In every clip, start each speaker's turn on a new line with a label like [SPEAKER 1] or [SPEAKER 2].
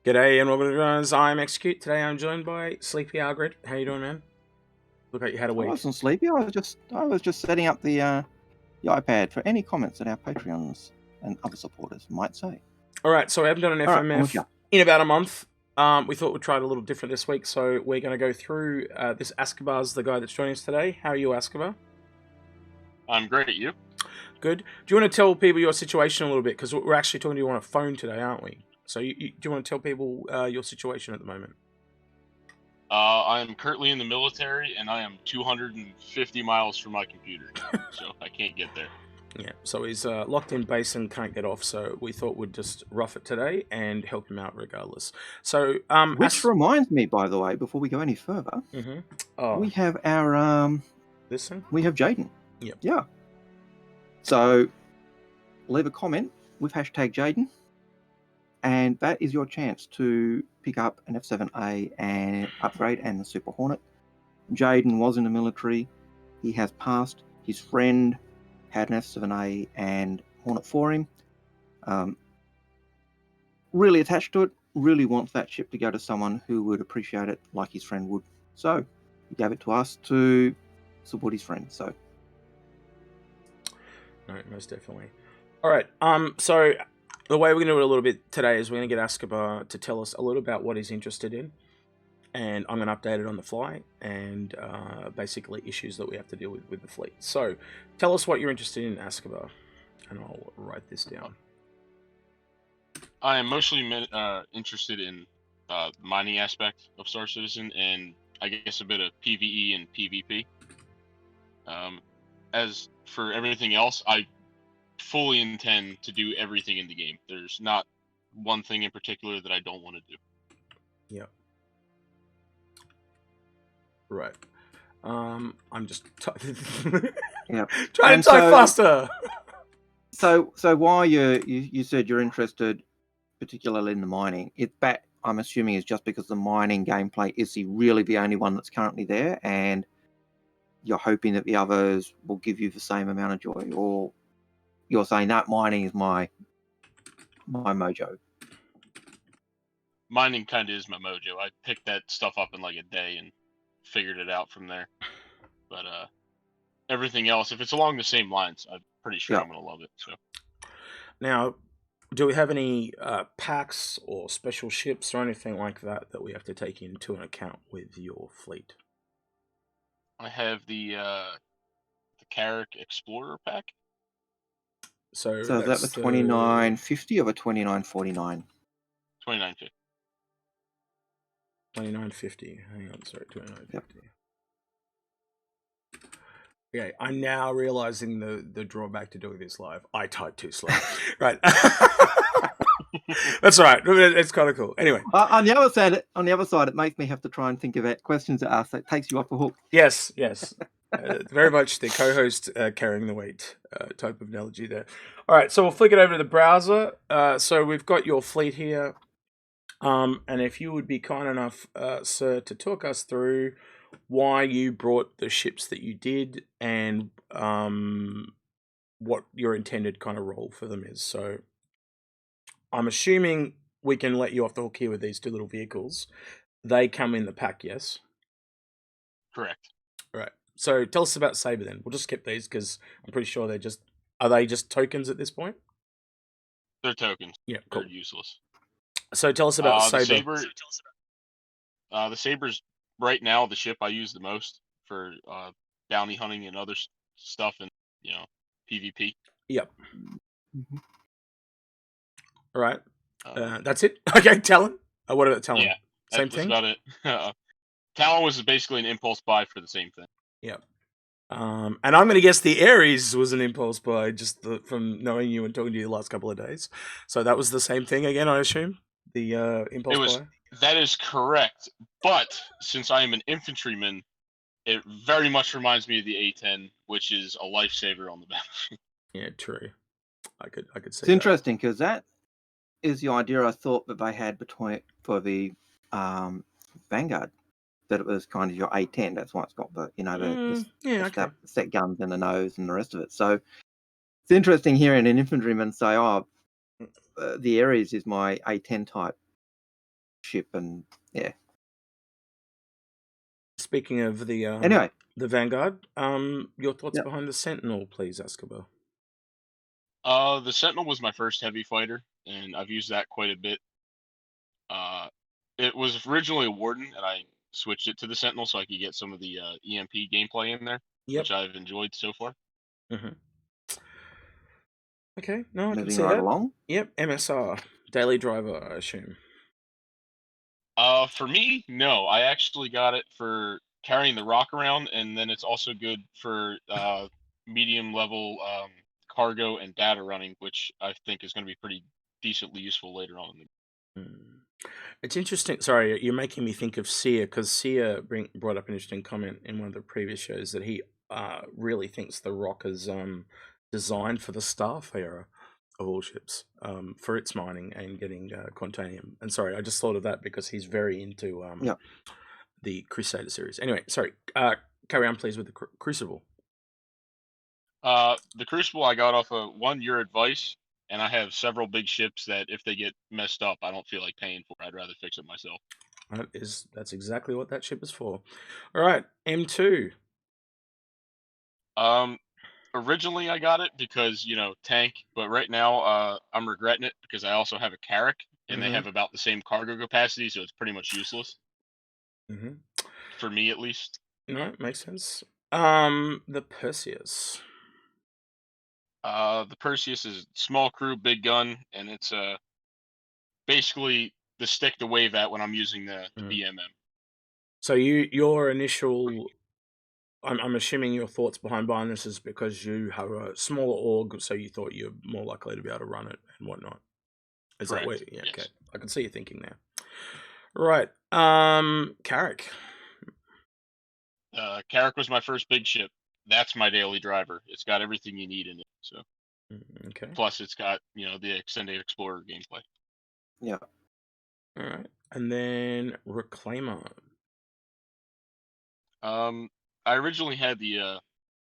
[SPEAKER 1] G'day and welcome to I'm Execute. Today I'm joined by Sleepy Algared. How you doing, man? Look like you had a
[SPEAKER 2] I
[SPEAKER 1] week.
[SPEAKER 2] wasn't sleepy. I was just setting up the iPad for any comments that our Patreons and other supporters might say.
[SPEAKER 1] All right, so we haven't done an
[SPEAKER 2] All right, I'm with
[SPEAKER 1] FMF
[SPEAKER 2] you.
[SPEAKER 1] in about a month. We thought we'd try it a little different this week, so we're going to go through this. Azkabar's the guy that's joining us today. How are you, Azkabar?
[SPEAKER 3] I'm great. You?
[SPEAKER 1] Good. Do you want to tell people your situation a little bit? Because we're actually talking to you on a phone today, aren't we? So do you want to tell people your situation at the moment?
[SPEAKER 3] I am currently in the military, and I am 250 miles from my computer, so I can't get there.
[SPEAKER 1] Yeah, so he's locked in base and can't get off, so we thought we'd just rough it today and help him out regardless. So,
[SPEAKER 2] Which reminds me, by the way, before we go any further, we have our
[SPEAKER 1] this thing?
[SPEAKER 2] we have Jaden.
[SPEAKER 1] Yep.
[SPEAKER 2] Yeah. So leave a comment with hashtag Jaden, and that is your chance to pick up an F7A and upgrade and the Super Hornet. Jaden was in the military. He has passed. His friend had an F7A and Hornet for him. Really attached to it. Really wants that ship to go to someone who would appreciate it like his friend would. So he gave it to us to support his friend. So
[SPEAKER 1] no, most definitely. All right. So the way we're going to do it a little bit today is we're going to get Azkabar to tell us a little about what he's interested in, and I'm going to update it on the fly, and basically issues that we have to deal with the fleet. So tell us what you're interested in, Azkabar, and I'll write this down.
[SPEAKER 3] I am mostly interested in the mining aspect of Star Citizen, and I guess a bit of PvE and PvP. As for everything else, I fully intend to do everything in the game. There's not one thing in particular that I don't want to do.
[SPEAKER 1] Yeah. Right. I'm just
[SPEAKER 2] yep.
[SPEAKER 1] trying to type faster.
[SPEAKER 2] So why you said you're interested, particularly in the mining? That I'm assuming is just because the mining gameplay is really the only one that's currently there, and you're hoping that the others will give you the same amount of joy, or you're saying that mining is my mojo.
[SPEAKER 3] Mining kind of is my mojo. I picked that stuff up in like a day and figured it out from there. But everything else, if it's along the same lines, I'm pretty sure I'm gonna love it. So
[SPEAKER 1] now, do we have any packs or special ships or anything like that we have to take into an account with your fleet?
[SPEAKER 3] I have the Carrick Explorer pack.
[SPEAKER 2] So is that the 2950 or the 2949?
[SPEAKER 3] 2950.
[SPEAKER 1] 2950. Hang on, sorry, 2950. Yep. Okay, I'm now realizing the drawback to doing this live. I type too slow. Right. That's all right. It's kind of cool. Anyway,
[SPEAKER 2] on the other side, it makes me have to try and think about questions to ask. That takes you off the hook.
[SPEAKER 1] Yes. Very much the co-host carrying the weight type of analogy there. All right, so we'll flick it over to the browser. So we've got your fleet here. And if you would be kind enough, sir, to talk us through why you brought the ships that you did and what your intended kind of role for them is. So I'm assuming we can let you off the hook here with these two little vehicles. They come in the pack, yes?
[SPEAKER 3] Correct.
[SPEAKER 1] Right. So tell us about Saber then. We'll just skip these because I'm pretty sure are they just tokens at this point?
[SPEAKER 3] They're tokens.
[SPEAKER 1] Yeah, cool.
[SPEAKER 3] They're useless.
[SPEAKER 1] So tell us about Saber.
[SPEAKER 3] The Saber's right now the ship I use the most for bounty hunting and other stuff, and PvP.
[SPEAKER 1] Yep. Mm-hmm. All right. That's it. Okay, Talon. What about Talon?
[SPEAKER 3] Yeah,
[SPEAKER 1] same thing.
[SPEAKER 3] That's about it. Talon was basically an impulse buy for the same thing.
[SPEAKER 1] Yep. And I'm going to guess the Ares was an impulse buy just from knowing you and talking to you the last couple of days. So that was the same thing again, I assume? The impulse buy?
[SPEAKER 3] That is correct. But since I am an infantryman, it very much reminds me of the A10, which is a lifesaver on the battlefield.
[SPEAKER 1] Yeah, true. I could see
[SPEAKER 2] it's interesting because that is the idea I thought that they had for the Vanguard, that it was kind of your A10. That's why it's got the the set guns in the nose and the rest of it. So it's interesting hearing an infantryman say, "Oh, the Ares is my A10 type." ship, and yeah.
[SPEAKER 1] Speaking of the
[SPEAKER 2] Anyway,
[SPEAKER 1] Vanguard, your thoughts
[SPEAKER 2] Yep.
[SPEAKER 1] behind the Sentinel, please, Azkabar.
[SPEAKER 3] The Sentinel was my first heavy fighter, and I've used that quite a bit. It was originally a Warden, and I switched it to the Sentinel so I could get some of the EMP gameplay in there,
[SPEAKER 1] Yep.
[SPEAKER 3] which I've enjoyed so far.
[SPEAKER 1] Okay, no, I can
[SPEAKER 2] moving
[SPEAKER 1] see
[SPEAKER 2] right
[SPEAKER 1] that.
[SPEAKER 2] along.
[SPEAKER 1] Yep, MSR, daily driver, I assume.
[SPEAKER 3] For me, no. I actually got it for carrying the rock around, and then it's also good for medium level cargo and data running, which I think is going to be pretty decently useful later on in the
[SPEAKER 1] It's interesting. Sorry, you're making me think of Seer, because Seer brought up an interesting comment in one of the previous shows that he really thinks the rock is designed for the Staff era of all ships, for its mining and getting Quantanium. And sorry, I just thought of that because he's very into
[SPEAKER 2] Yep.
[SPEAKER 1] the Crusader series. Anyway, sorry. Carry on, please, with the Crucible.
[SPEAKER 3] The Crucible I got off of your advice, and I have several big ships that if they get messed up, I don't feel like paying for. I'd rather fix it myself.
[SPEAKER 1] That's exactly what that ship is for. All right, M2.
[SPEAKER 3] Originally I got it because tank, but right now I'm regretting it because I also have a Carrack, and they have about the same cargo capacity, so it's pretty much useless for me at least.
[SPEAKER 1] No, makes sense. The Perseus.
[SPEAKER 3] The Perseus is small crew, big gun, and it's basically the stick to wave at when I'm using the BMM.
[SPEAKER 1] So your initial, I'm assuming your thoughts behind buying this is because you have a smaller org, so you thought you're more likely to be able to run it and whatnot. Is
[SPEAKER 3] Correct.
[SPEAKER 1] that way? Yeah,
[SPEAKER 3] Yes.
[SPEAKER 1] okay. I can see you thinking there. Right. Carrack.
[SPEAKER 3] Carrack was my first big ship. That's my daily driver. It's got everything you need in it. So
[SPEAKER 1] okay.
[SPEAKER 3] Plus it's got, the extended explorer gameplay.
[SPEAKER 2] Yeah.
[SPEAKER 1] All right. And then Reclaimer.
[SPEAKER 3] I originally had the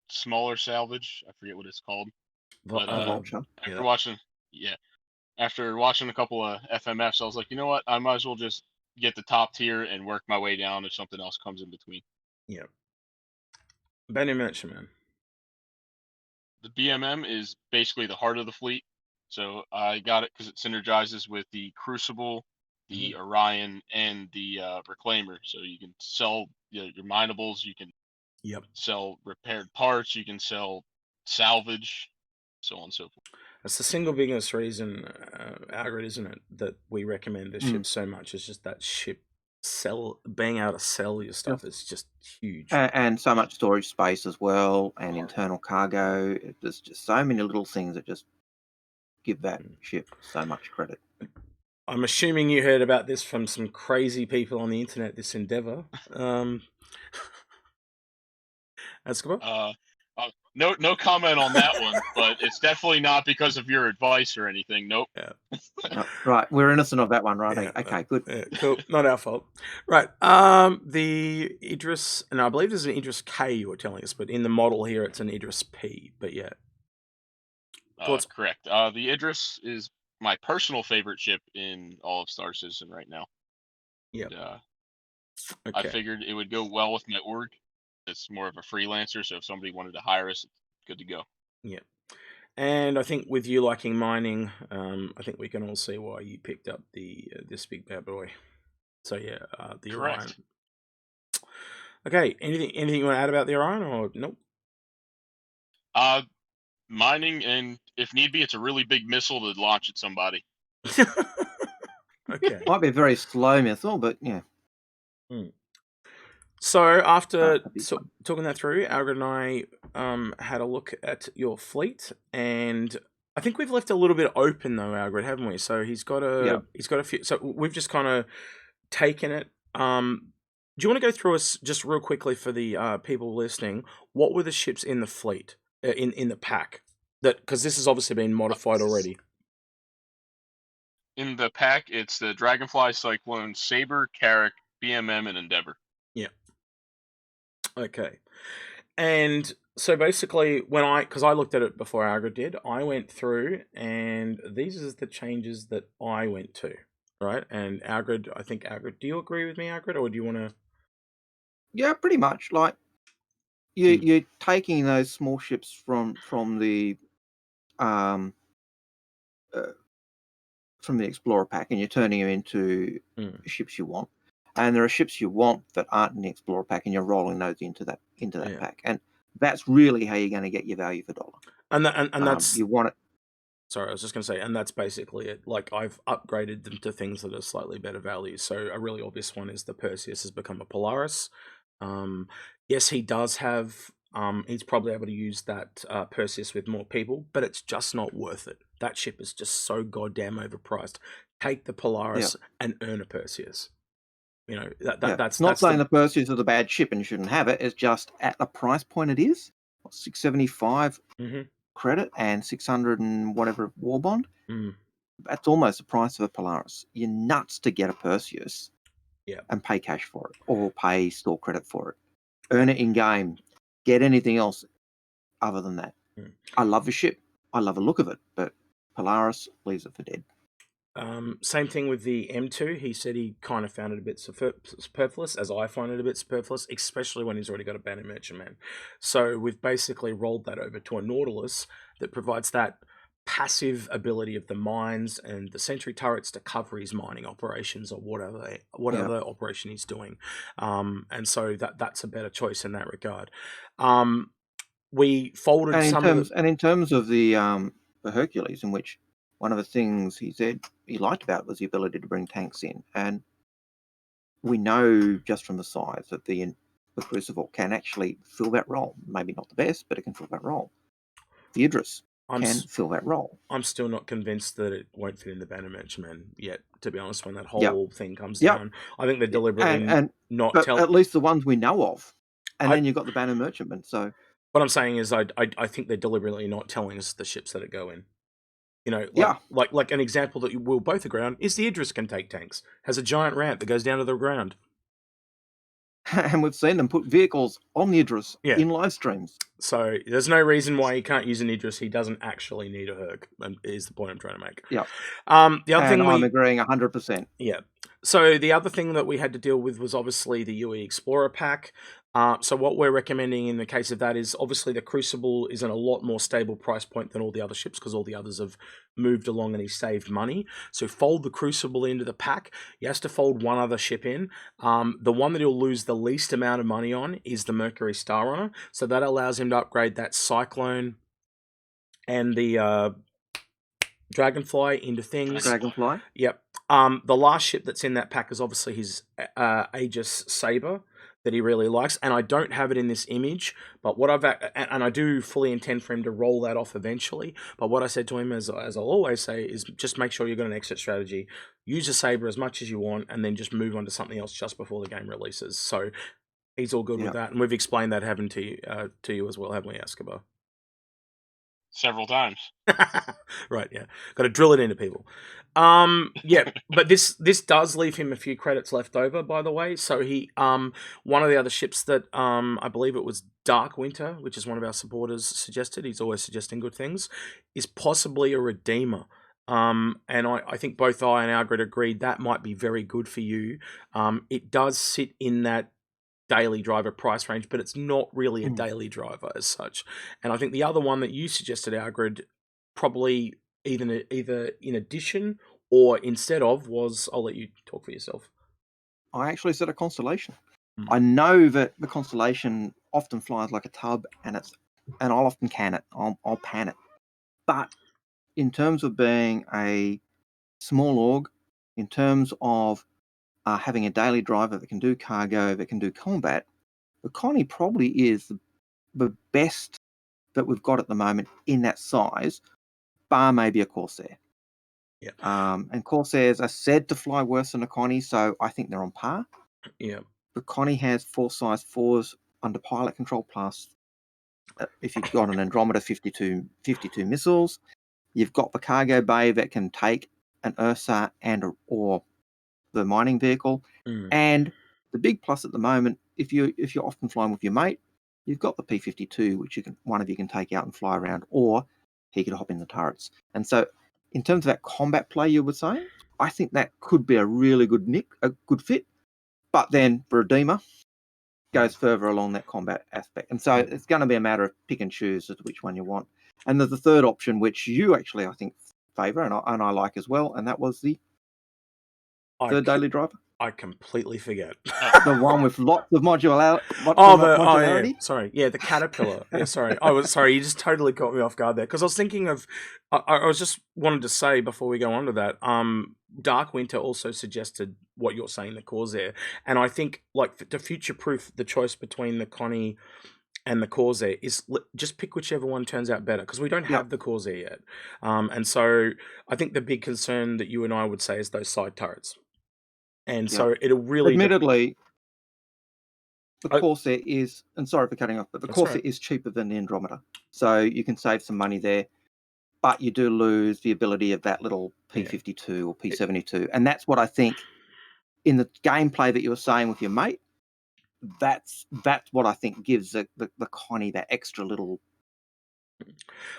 [SPEAKER 3] smaller salvage. I forget what it's called. But
[SPEAKER 2] Vulture.
[SPEAKER 3] after watching a couple of FMFs, I was like, you know what? I might as well just get the top tier and work my way down if something else comes in between.
[SPEAKER 1] Yeah. Benny Merchantman.
[SPEAKER 3] The BMM is basically the heart of the fleet. So I got it because it synergizes with the Crucible, the Orion, and the Reclaimer. So you can sell your minables, you can sell repaired parts, you can sell salvage, so on and so forth.
[SPEAKER 1] That's the single biggest reason, Algared, isn't it, that we recommend this ship so much. It's just that ship being able to sell your stuff is just huge.
[SPEAKER 2] And so much storage space as well, and internal cargo. There's just so many little things that just give that ship so much credit.
[SPEAKER 1] I'm assuming you heard about this from some crazy people on the internet, this endeavor. Azkabar?
[SPEAKER 3] No comment on that one, but it's definitely not because of your advice or anything. Nope.
[SPEAKER 1] Yeah.
[SPEAKER 2] No, right, we're innocent of that one, right?
[SPEAKER 1] Yeah,
[SPEAKER 2] okay, good.
[SPEAKER 1] Yeah, cool. Not our fault. Right. The Idris, and I believe there's an Idris K you were telling us, but in the model here it's an Idris P. But yeah.
[SPEAKER 3] Thoughts? Correct. The Idris is my personal favorite ship in all of Star Citizen right now.
[SPEAKER 1] Yeah.
[SPEAKER 3] Okay. I figured it would go well with my org. It's more of a freelancer, so if somebody wanted to hire us, it's good to go.
[SPEAKER 1] Yeah. And I think with you liking mining, I think we can all see why you picked up this big bad boy. So yeah, the
[SPEAKER 3] Correct.
[SPEAKER 1] Orion. Okay, anything you want to add about the Orion, or nope?
[SPEAKER 3] Mining, and if need be, it's a really big missile to launch at somebody.
[SPEAKER 1] Okay.
[SPEAKER 2] Might be a very slow missile, but yeah.
[SPEAKER 1] So after talking that through, Algared and I had a look at your fleet, and I think we've left a little bit open though, Algared, haven't we? So he's got a few. So we've just kind of taken it. Do you want to go through us just real quickly for the people listening? What were the ships in the fleet in the pack? Because this has obviously been modified already.
[SPEAKER 3] In the pack, it's the Dragonfly, Cyclone, Saber, Carrack, BMM, and Endeavor.
[SPEAKER 1] Yeah. Okay. And so basically, because I looked at it before Algared did, I went through, and these are the changes that I went to. right? And Algared, I think Algared. Do you agree with me, Algared, or do you want to?
[SPEAKER 2] Yeah, pretty much. Like you're taking those small ships from the um from the Explorer pack, and you're turning them into ships you want. And there are ships you want that aren't in the Explorer pack, and you're rolling those into that
[SPEAKER 1] Yeah.
[SPEAKER 2] pack. And that's really how you're going to get your value for dollar.
[SPEAKER 1] And that's
[SPEAKER 2] You want it.
[SPEAKER 1] sorry, I was just going to say, and that's basically it. Like, I've upgraded them to things that are slightly better value. So a really obvious one is the Perseus has become a Polaris. Yes, he does have. He's probably able to use that Perseus with more people, but it's just not worth it. That ship is just so goddamn overpriced. Take the Polaris and earn a Perseus. You know that's
[SPEAKER 2] not saying the Perseus is a bad ship and you shouldn't have it. It's just at the price point it is, 675 credit and 600 and whatever war bond. That's almost the price of a Polaris. You're nuts to get a Perseus, and pay cash for it or pay store credit for it. Earn it in game. Get anything else other than that. I love the ship. I love the look of it, but Polaris leaves it for dead.
[SPEAKER 1] Same thing with the M2. He said he kind of found it a bit superfluous, as I find it a bit superfluous, especially when he's already got a banner merchantman. So we've basically rolled that over to a Nautilus that provides that passive ability of the mines and the sentry turrets to cover his mining operations or whatever operation he's doing. And so that's a better choice in that regard. We folded
[SPEAKER 2] in terms of the Hercules, in which one of the things he said he liked about it was the ability to bring tanks in, and we know just from the size that the Crucible can actually fill that role. Maybe not the best, but it can fill that role. The Idris can fill that role.
[SPEAKER 1] I'm still not convinced that it won't fit in the banner merchantman yet, to be honest, when that whole thing comes down. I think they're deliberately not telling.
[SPEAKER 2] At least the ones we know of. And then you've got the banner merchantman. So
[SPEAKER 1] what I'm saying is I think they're deliberately not telling us the ships that it go in. You know, like an example that we'll both agree on is the Idris can take tanks. Has a giant ramp that goes down to the ground.
[SPEAKER 2] And we've seen them put vehicles on the Idris in live streams.
[SPEAKER 1] So there's no reason why he can't use an Idris. He doesn't actually need a Herc, is the point I'm trying to make.
[SPEAKER 2] Yeah.
[SPEAKER 1] The other thing
[SPEAKER 2] I'm agreeing 100%.
[SPEAKER 1] Yeah. So the other thing that we had to deal with was obviously the UE Explorer pack. So what we're recommending in the case of that is obviously the Crucible is in a lot more stable price point than all the other ships because all the others have moved along and he saved money. So fold the Crucible into the pack. He has to fold one other ship in. The one that he'll lose the least amount of money on is the Mercury Star-R. So that allows him to upgrade that Cyclone and the Dragonfly into things.
[SPEAKER 2] Dragonfly?
[SPEAKER 1] Yep. The last ship that's in that pack is obviously his Aegis Saber that he really likes, and I don't have it in this image, but what and I do fully intend for him to roll that off eventually, but what I said to him, as I'll always say, is just make sure you've got an exit strategy. Use a Saber as much as you want, and then just move on to something else just before the game releases. So he's all good with that, and we've explained that, haven't to you as well, haven't we, Azkabar?
[SPEAKER 3] Several times.
[SPEAKER 1] Right, yeah. Got to drill it into people. Yeah, but this does leave him a few credits left over, by the way. So he one of the other ships that I believe it was Dark Winter, which is one of our supporters suggested, he's always suggesting good things, is possibly a Redeemer. And I think both I and Algared agreed that might be very good for you. It does sit in that daily driver price range, but it's not really a daily driver as such. And I think the other one that you suggested, Algared, probably either in addition or instead of was, I'll let you talk for yourself.
[SPEAKER 2] I actually said a Constellation. I know that the Constellation often flies like a tub, and I'll often can it. I'll pan it. But in terms of being a small org, in terms of having a daily driver that can do cargo, that can do combat, the Connie probably is the best that we've got at the moment in that size, bar maybe a Corsair.
[SPEAKER 1] Yeah.
[SPEAKER 2] And Corsairs are said to fly worse than a Connie, so I think they're on par.
[SPEAKER 1] Yeah.
[SPEAKER 2] The Connie has 4 size 4s under pilot control, plus if you've got an Andromeda 52 missiles, you've got the cargo bay that can take an Ursa or the mining vehicle, and the big plus at the moment, if you're often flying with your mate, you've got the P52, which one of you can take out and fly around, or he could hop in the turrets. And so, in terms of that combat play, you would say, I think that could be a really good fit. But then Redeemer goes further along that combat aspect. And so it's going to be a matter of pick and choose as to which one you want. And there's a third option, which you actually, I think, favour and I like as well, and that was the third daily driver.
[SPEAKER 1] I completely forget.
[SPEAKER 2] The one with lots of modularity.
[SPEAKER 1] Yeah. Sorry. Yeah, the caterpillar. Yeah, sorry. Sorry, you just totally caught me off guard there. Because I was thinking of, I was just wanted to say before we go on to that, Dark Winter also suggested what you're saying, the Corsair. And I think, like, to future-proof the choice between the Connie and the Corsair is just pick whichever one turns out better, because we don't have the Corsair yet. And so I think the big concern that you and I would say is those side turrets. And so it'll really...
[SPEAKER 2] Admittedly, the Corsair is, and sorry for cutting off, but the Corsair is cheaper than the Andromeda. So you can save some money there, but you do lose the ability of that little P52 or P72. And that's what I think in the gameplay that you were saying with your mate, that's what I think gives the Connie that extra little...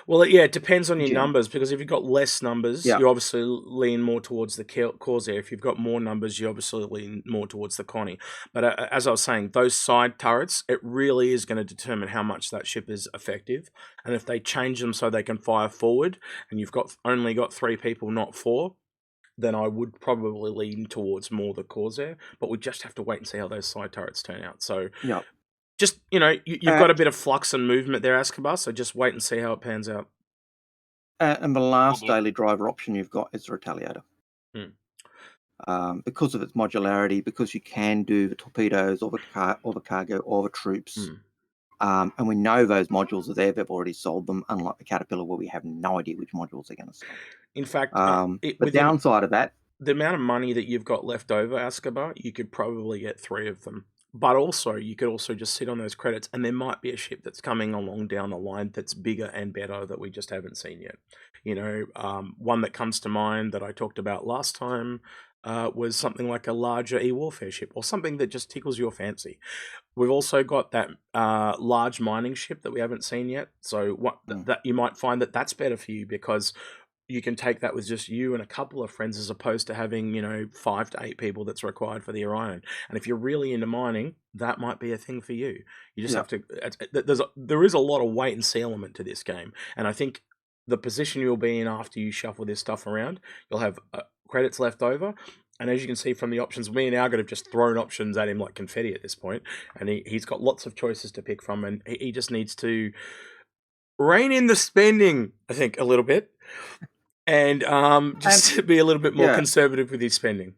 [SPEAKER 1] Well, it depends on your numbers, because if you've got less numbers, you obviously lean more towards the Corsair. If you've got more numbers, you obviously lean more towards the Connie. But as I was saying, those side turrets, it really is going to determine how much that ship is effective. And if they change them so they can fire forward, and you've only got 3 people, not 4, then I would probably lean towards more the Corsair. But we just have to wait and see how those side turrets turn out. So... Just, you've got a bit of flux and movement there, Azkabar, so just wait and see how it pans out.
[SPEAKER 2] And the last daily driver option you've got is the Retaliator. Because of its modularity, because you can do the torpedoes or the cargo or the troops. And we know those modules are there. They've already sold them, unlike the Caterpillar, where we have no idea which modules they're going to sell.
[SPEAKER 1] In fact,
[SPEAKER 2] the downside of that...
[SPEAKER 1] The amount of money that you've got left over, Azkabar, you could probably get 3 of them. But also, you could also just sit on those credits, and there might be a ship that's coming along down the line that's bigger and better that we just haven't seen yet. One that comes to mind that I talked about last time was something like a larger e-warfare ship, or something that just tickles your fancy. We've also got that large mining ship that we haven't seen yet. So that you might find that's better for you, because you can take that with just you and a couple of friends, as opposed to having, 5 to 8 people that's required for the Orion. And if you're really into mining, that might be a thing for you. You just have to... There is a lot of wait and see element to this game. And I think the position you'll be in after you shuffle this stuff around, you'll have credits left over. And as you can see from the options, me and Algared have just thrown options at him like confetti at this point. And he's got lots of choices to pick from. And he just needs to rein in the spending, I think, a little bit. And just be a little bit more conservative with his spending.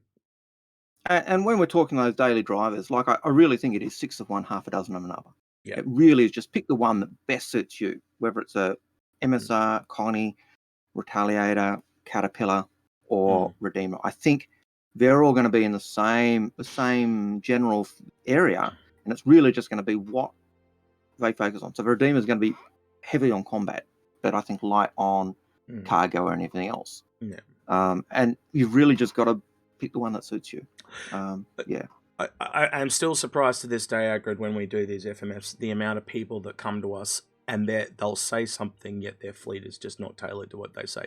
[SPEAKER 2] And when we're talking those daily drivers, like I really think it is 6 of one, half a dozen of another.
[SPEAKER 1] Yeah.
[SPEAKER 2] It really is just pick the one that best suits you, whether it's a MSR, Connie, Retaliator, Caterpillar, or Redeemer. I think they're all going to be in the same general area, and it's really just going to be what they focus on. So the Redeemer is going to be heavy on combat, but I think light on cargo and everything else. And you've really just got to pick the one that suits you.
[SPEAKER 1] I'm still surprised to this day, Algared, when we do these FMFs, the amount of people that come to us and they'll say something, yet their fleet is just not tailored to what they say.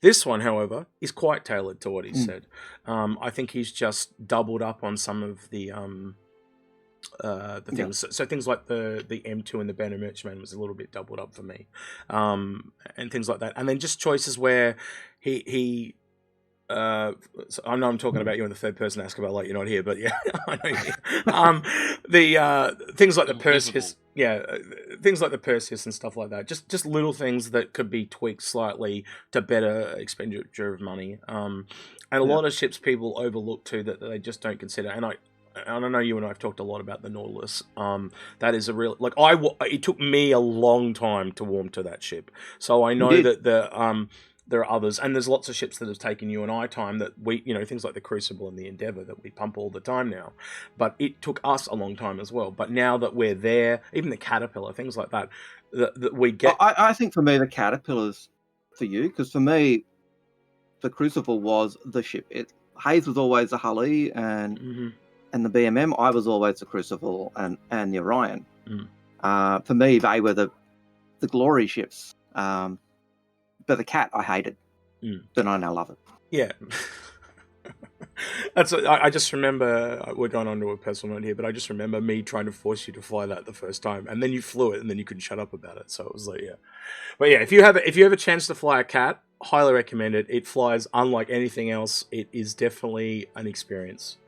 [SPEAKER 1] This one, however, is quite tailored to what he said. I think he's just doubled up on some of the things. So things like the M2 and the Banner Merchantman was a little bit doubled up for me, and things like that. And then just choices where he so I know I'm talking about you in the third person Azkabar, like you're not here, but yeah, I know you're here. The things like the Perseus, things like the Perseus and stuff like that. Just little things that could be tweaked slightly to better expenditure of money. And a lot of ships people overlook too that they just don't consider. And I know you and I have talked a lot about the Nautilus. That is a real... it took me a long time to warm to that ship. So I know that there are others, and there's lots of ships that have taken you and I time that we, things like the Crucible and the Endeavour that we pump all the time now. But it took us a long time as well. But now that we're there, even the Caterpillar, things like that we get...
[SPEAKER 2] I think for me, the Caterpillar's for you, because for me, the Crucible was the ship. Hayes was always the Hulley, and the BMM, I was always the Crucible and the Orion. For me, they were the glory ships. But the Cat, I hated. But I now love it.
[SPEAKER 1] Yeah. I just remember, we're going on to a personal note here, but I just remember me trying to force you to fly that the first time, and then you flew it, and then you couldn't shut up about it. So it was like, yeah. But yeah, if you have a chance to fly a cat, highly recommend it. It flies unlike anything else. It is definitely an experience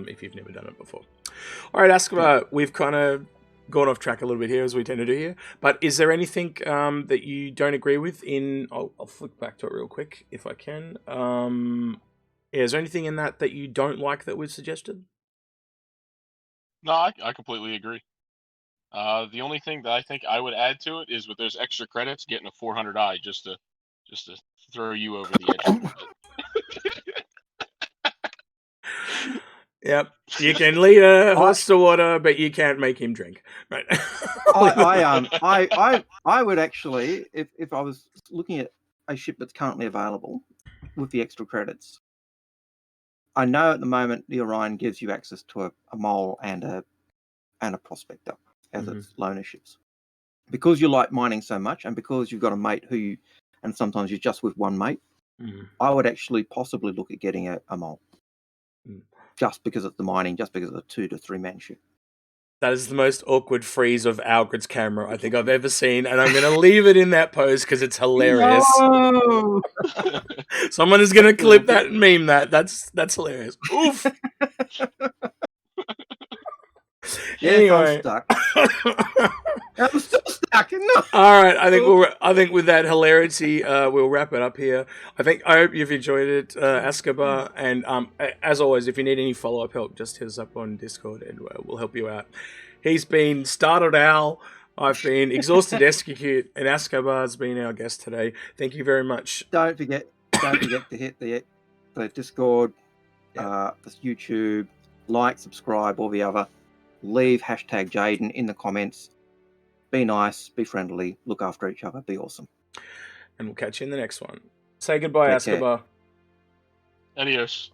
[SPEAKER 1] if you've never done it before. All right, Azkabar, we've kind of gone off track a little bit here, as we tend to do here. But is there anything that you don't agree with in... I'll flick back to it real quick, if I can. Yeah, is there anything in that you don't like that we've suggested?
[SPEAKER 3] No, I completely agree. The only thing that I think I would add to it is with those extra credits, getting a 400i just to throw you over the edge a little bit.
[SPEAKER 1] Yep, you can lead a horse to water, but you can't make him drink. Right.
[SPEAKER 2] I would actually, if I was looking at a ship that's currently available with the extra credits, I know at the moment the Orion gives you access to a mole and a prospector as its loaner ships. Because you like mining so much, and because you've got a mate and sometimes you're just with one mate, I would actually possibly look at getting a mole. Just because of the mining, just because of the 2 to 3 man ship.
[SPEAKER 1] That is the most awkward freeze of Algared's camera I think I've ever seen, and I'm going to leave it in that pose because it's hilarious.
[SPEAKER 2] No!
[SPEAKER 1] Someone is going to clip that and meme that. That's hilarious. Oof. Anyway,
[SPEAKER 2] I'm stuck. I'm still stuck. No.
[SPEAKER 1] All right, I think with that hilarity, we'll wrap it up here. I hope you've enjoyed it, Azkabar, and as always, if you need any follow-up help, just hit us up on Discord, and we'll help you out. He's been Startled Owl. I've been Exhausted Execute, and Azkabar's been our guest today. Thank you very much.
[SPEAKER 2] Don't forget to hit the Discord, the YouTube, like, subscribe, all the other. Leave hashtag Jaden in the comments. Be nice, be friendly, look after each other, be awesome.
[SPEAKER 1] And we'll catch you in the next one. Say goodbye,
[SPEAKER 2] Take care.
[SPEAKER 1] Azkabar.
[SPEAKER 3] Adios.